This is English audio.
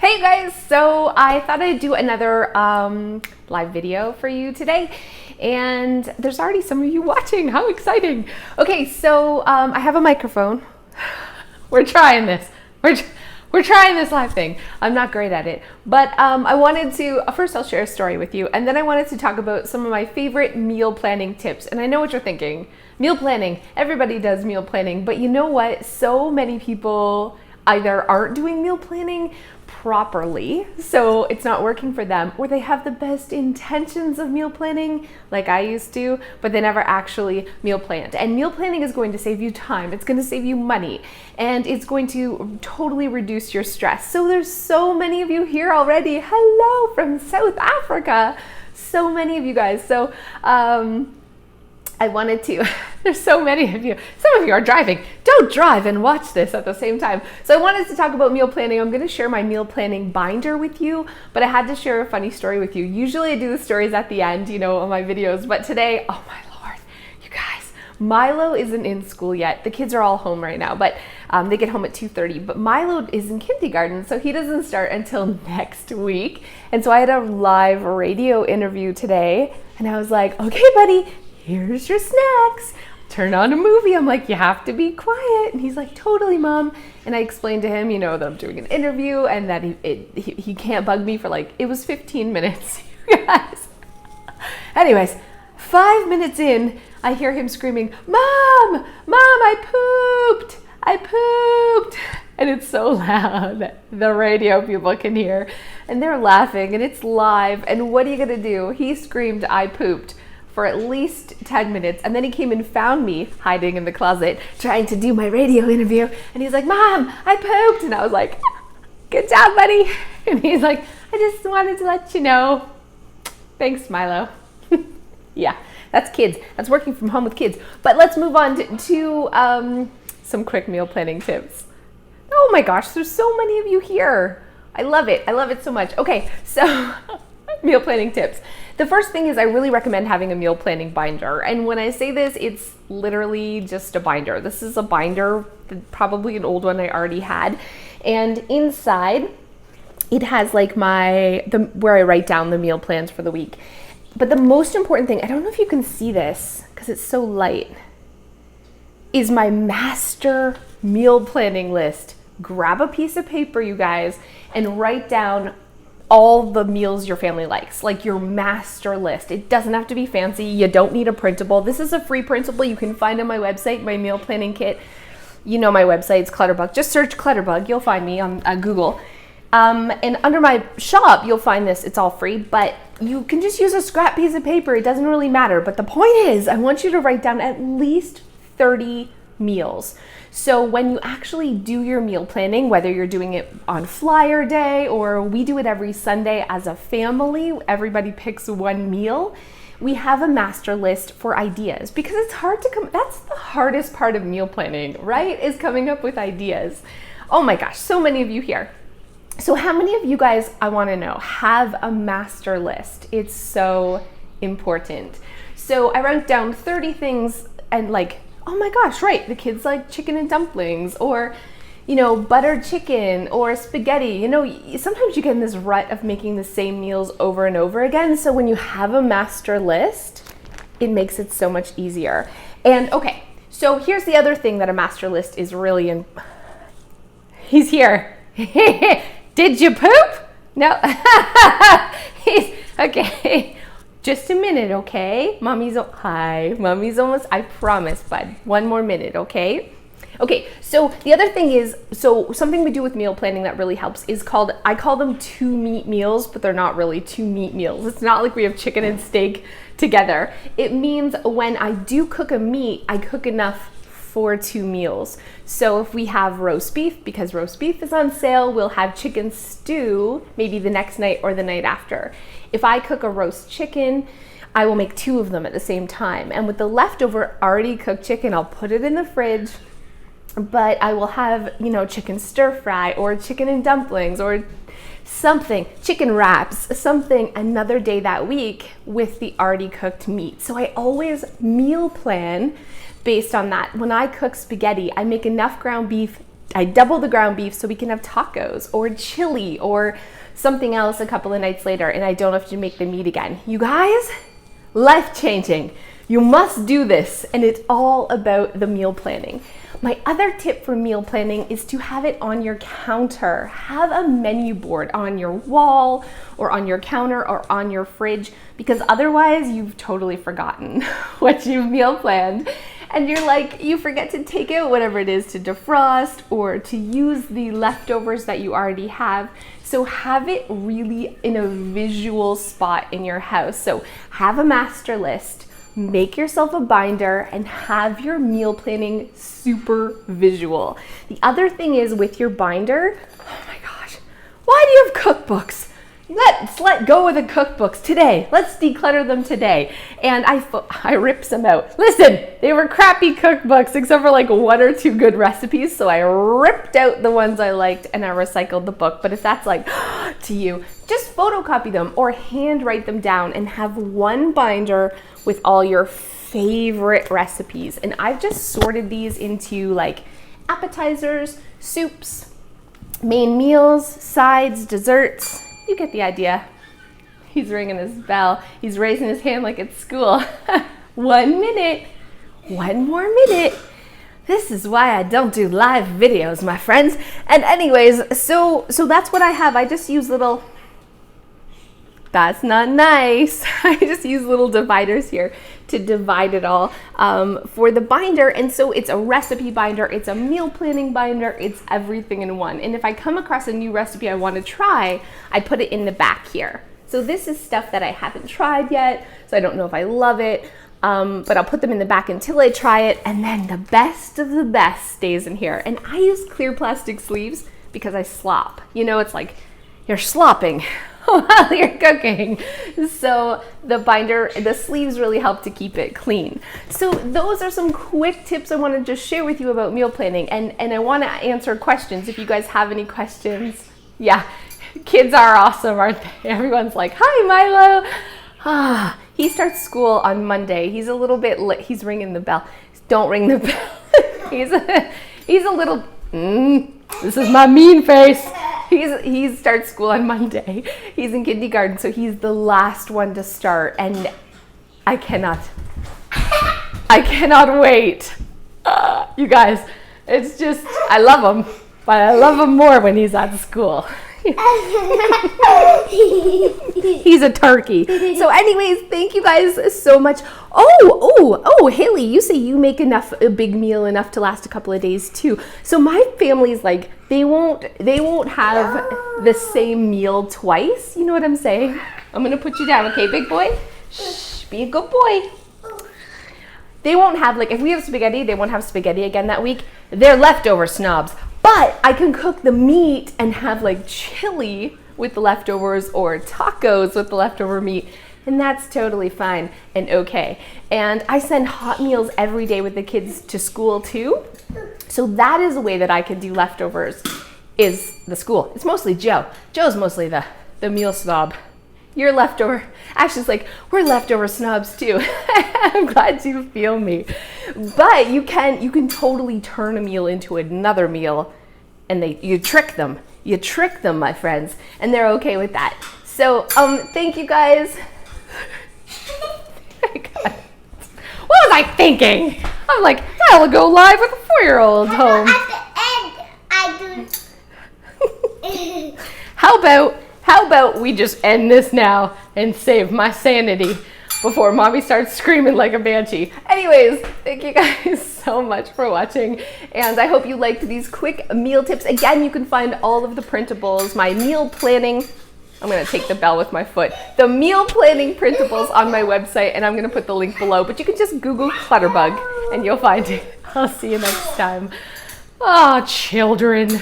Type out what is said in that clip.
Hey guys, so I thought I'd do another live video for you today, and there's already some of you watching. How exciting. Okay, so I have a microphone. We're trying this. We're trying this live thing. I'm not great at it, but I wanted to, first I'll share a story with you, and then I wanted to talk about some of my favorite meal planning tips. And I know what you're thinking, meal planning, everybody does meal planning, but you know what? So many people either aren't doing meal planning properly, so it's not working for them, or they have the best intentions of meal planning, like I used to, but they never actually meal planned. And meal planning is going to save you time, it's going to save you money, and it's going to totally reduce your stress. So there's so many of you here already. Hello from South Africa. So many of you guys. So I wanted to, there's so many of you. Some of you are driving. Don't drive and watch this at the same time. So I wanted to talk about meal planning. I'm going to share my meal planning binder with you, but I had to share a funny story with you. Usually I do the stories at the end, you know, of my videos, but today, oh my Lord, you guys, Milo isn't in school yet. The kids are all home right now, but they get home at 2:30, but Milo is in kindergarten, so he doesn't start until next week. And so I had a live radio interview today, and I was like, okay, buddy, here's your snacks. Turn on a movie. I'm like, you have to be quiet. And he's like, totally, Mom. And I explained to him, you know, that I'm doing an interview and that he can't bug me for like, it was 15 minutes, you guys. Anyways, 5 minutes in, I hear him screaming, Mom, I pooped. And it's so loud, the radio people can hear. And they're laughing and it's live. And what are you gonna do? He screamed, I pooped, for at least 10 minutes. And then he came and found me hiding in the closet trying to do my radio interview. And he's like, Mom, I pooped. And I was like, good job, buddy. And he's like, I just wanted to let you know. Thanks, Milo. Yeah, that's kids. That's working from home with kids. But let's move on to some quick meal planning tips. Oh my gosh, there's so many of you here. I love it. I love it so much. Okay, so meal planning tips. The first thing is I really recommend having a meal planning binder. And when I say this, it's literally just a binder. This is a binder, probably an old one I already had. And inside, it has like where I write down the meal plans for the week. But the most important thing, I don't know if you can see this because it's so light, is my master meal planning list. Grab a piece of paper, you guys, and write down all the meals your family likes, like your master list. It doesn't have to be fancy. You don't need a printable. This is a free printable you can find on my website, my meal planning kit. You know my website's Clutterbug. Just search Clutterbug. You'll find me on Google. And under my shop, you'll find this. It's all free, but you can just use a scrap piece of paper. It doesn't really matter. But the point is, I want you to write down at least 30 meals. So when you actually do your meal planning, whether you're doing it on flyer day or we do it every Sunday as a family, everybody picks one meal, we have a master list for ideas because it's hard to that's the hardest part of meal planning, right? Is coming up with ideas. Oh my gosh, so many of you here. So how many of you guys, I want to know, have a master list? It's so important. So I wrote down 30 things and like, oh my gosh, right, the kids like chicken and dumplings, or, you know, buttered chicken or spaghetti. You know, sometimes you get in this rut of making the same meals over and over again. So when you have a master list, it makes it so much easier. And okay, so here's the other thing that a master list is really He's here. Did you poop? No. Okay. Just a minute, okay? Mommy's almost, I promise, bud. One more minute, okay? Okay, so the other thing is, so something we do with meal planning that really helps is I call them 2 meat meals, but they're not really 2 meat meals. It's not like we have chicken and steak together. It means when I do cook a meat, I cook enough for 2 meals. So if we have roast beef, because roast beef is on sale, we'll have chicken stew maybe the next night or the night after. If I cook a roast chicken, I will make 2 of them at the same time. And with the leftover already cooked chicken, I'll put it in the fridge, but I will have, you know, chicken stir fry or chicken and dumplings or something, chicken wraps, something another day that week with the already cooked meat. So I always meal plan based on that. When I cook spaghetti, I make enough ground beef I double the ground beef so we can have tacos or chili or something else a couple of nights later, and I don't have to make the meat again. You guys, life-changing. You must do this, and it's all about the meal planning. My other tip for meal planning is to have it on your counter. Have a menu board on your wall or on your counter or on your fridge, because otherwise you've totally forgotten what you've meal planned. And you're like, you forget to take out whatever it is to defrost or to use the leftovers that you already have. So have it really in a visual spot in your house. So have a master list, make yourself a binder, and have your meal planning super visual. The other thing is with your binder, oh my gosh, why do you have cookbooks? Let's let go of the cookbooks today. Let's declutter them today. And I ripped some out. Listen, they were crappy cookbooks except for like 1 or 2 good recipes. So I ripped out the ones I liked and I recycled the book. But if that's like to you, just photocopy them or handwrite them down and have one binder with all your favorite recipes. And I've just sorted these into like appetizers, soups, main meals, sides, desserts. You get the idea. He's ringing his bell. He's raising his hand like it's school. 1 minute. 1 more minute. This is why I don't do live videos, my friends. And anyways, so that's what I have. I just use little, that's not nice. I just use little dividers here to divide it all for the binder. And so it's a recipe binder, it's a meal planning binder, it's everything in one. And if I come across a new recipe I want to try, I put it in the back here. So this is stuff that I haven't tried yet, so I don't know if I love it, but I'll put them in the back until I try it. And then the best of the best stays in here. And I use clear plastic sleeves because I slop. You know, it's like you're slopping while you're cooking. So the binder, the sleeves really help to keep it clean. So those are some quick tips I want to just share with you about meal planning. And I want to answer questions if you guys have any questions. Yeah, kids are awesome, aren't they? Everyone's like, hi, Milo. He starts school on Monday. He's a little bit late. He's ringing the bell. Don't ring the bell. he's a little, this is my mean face. He starts school on Monday. He's in kindergarten, so he's the last one to start, and I cannot wait. You guys, it's just, I love him, but I love him more when he's at school. He's a turkey. So anyways, thank you guys so much. Oh, Haley, you say you make a big meal enough to last a couple of days too. So my family's like, they won't have the same meal twice. You know what I'm saying? I'm gonna put you down, okay, big boy? Shh, be a good boy. They won't have, like, if we have spaghetti, they won't have spaghetti again that week. They're leftover snobs. But I can cook the meat and have like chili with the leftovers or tacos with the leftover meat. And that's totally fine and okay. And I send hot meals every day with the kids to school too. So that is a way that I can do leftovers, is the school. It's mostly Joe. Joe's mostly the meal snob. You're leftover. Ashley's like, we're leftover snobs too. I'm glad you feel me. But you can totally turn a meal into another meal, and you trick them. You trick them, my friends, and they're okay with that. So thank you guys. What was I thinking? I'm like, I'll go live with a 4-year-old home. At the end, I do. How about we just end this now and save my sanity before mommy starts screaming like a banshee. Anyways, thank you guys so much for watching, and I hope you liked these quick meal tips. Again, you can find all of the printables, my meal planning, I'm gonna take the bell with my foot, the meal planning printables on my website, and I'm gonna put the link below, but you can just Google Clutterbug and you'll find it. I'll see you next time. Oh, children.